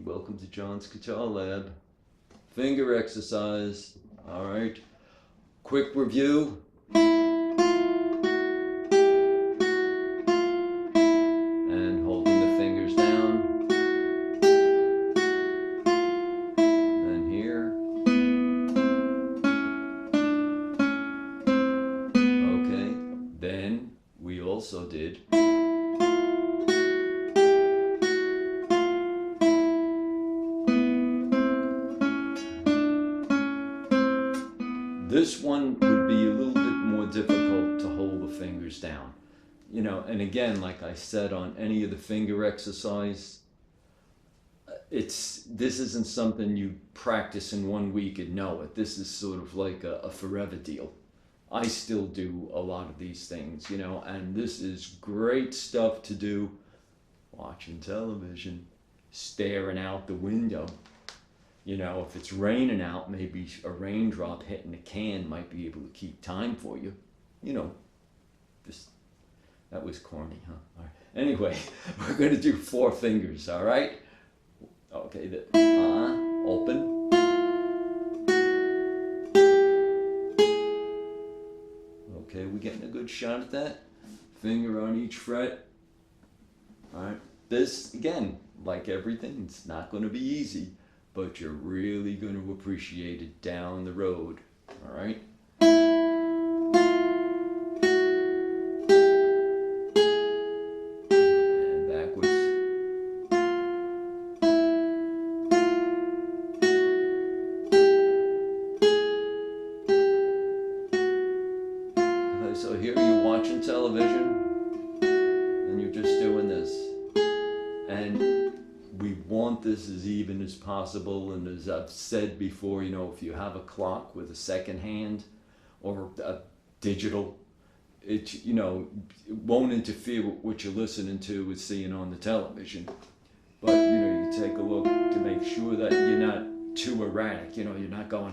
welcome to John's Guitar Lab. Finger exercise, all right. Quick review. And holding the fingers down. And here. Okay, then we also did this one would be a little bit more difficult to hold the fingers down. You know, and again, like I said on any of the finger exercise, this isn't something you practice in 1 week and know it. This is sort of like a forever deal. I still do a lot of these things, you know, and this is great stuff to do watching television, staring out the window. You know, if it's raining out, maybe a raindrop hitting a can might be able to keep time for you. You know, that was corny, huh? All right. Anyway, we're going to do 4 fingers, all right? Okay, open. Okay, we're getting a good shot at that. Finger on each fret. All right, this, again, like everything, it's not going to be easy, but you're really going to appreciate it down the road, all right? And backwards. Okay, so here you're watching television, and you're just doing this. And we want this as even as possible, and as I've said before, you know, if you have a clock with a second hand or a digital, it, you know, it won't interfere with what you're listening to or seeing on the television. But, you know, you take a look to make sure that you're not too erratic, you know, you're not going.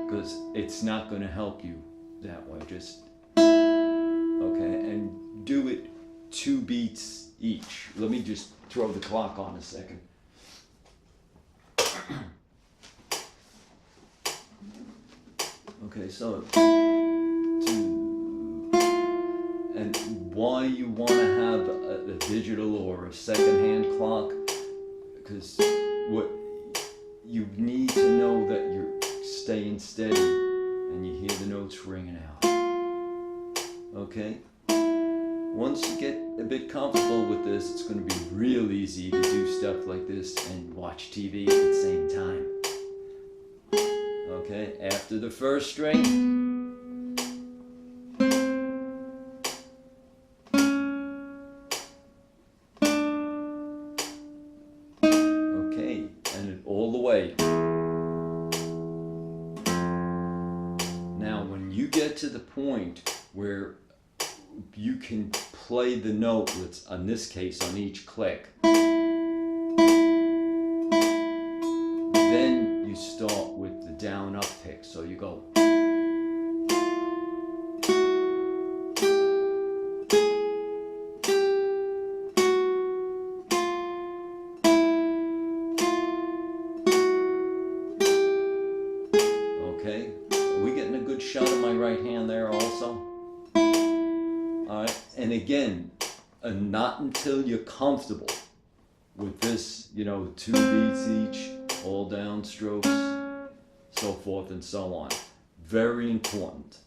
Because it's not going to help you that way. Just okay, and do it 2 beats each. Let me just throw the clock on a second. Okay, so 2. And why you want to have a digital or a second-hand clock? Because what you need to know that you're staying steady and you hear the notes ringing out. Okay, once you get a bit comfortable with this, it's going to be real easy to do stuff like this and watch TV at the same time. Okay, after the first string, okay, and it all the way. Now when you get to the point where you can play the note, that's in this case on each click, then you start with the down up pick. So you go. Okay, are we getting a good shot of my right hand there also? Alright, and again, not until you're comfortable with this, you know, 2 beats each, all down strokes, so forth and so on. Very important.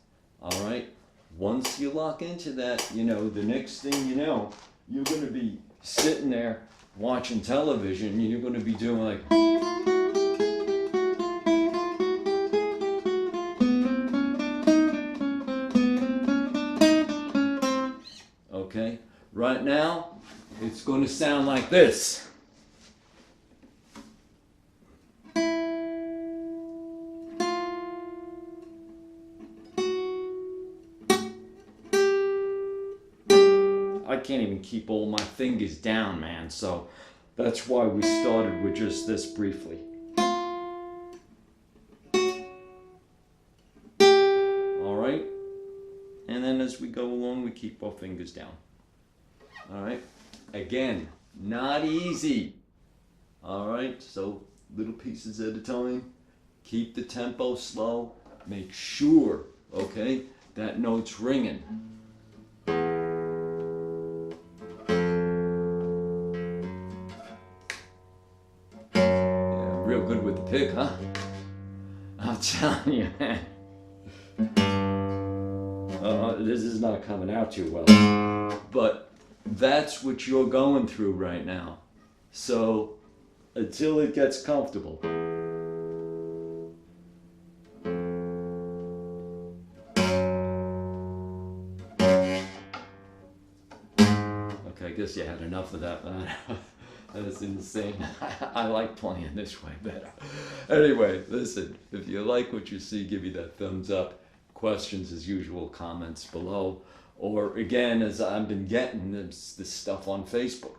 Alright, once you lock into that, you know, the next thing you know, you're going to be sitting there watching television, and you're going to be doing like. Okay, right now it's going to sound like this. I can't even keep all my fingers down, man, so that's why we started with just this briefly. Alright, and then as we go along we keep our fingers down. All right. Again, not easy. All right. So little pieces at a time. Keep the tempo slow. Make sure, okay, that note's ringing. Yeah, real good with the pick, huh? I'm telling you, man. This is not coming out too well. But that's what you're going through right now. So until it gets comfortable. Okay, I guess you had enough of that, man. That's insane. I like playing this way better. Anyway, listen, if you like what you see, give me that thumbs up. Questions as usual, comments below. Or again, as I've been getting this stuff on Facebook.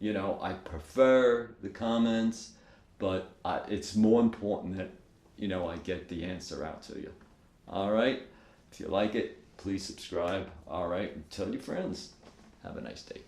You know, I prefer the comments, but it's more important that, you know, I get the answer out to you. All right? If you like it, please subscribe. All right? And tell your friends. Have a nice day.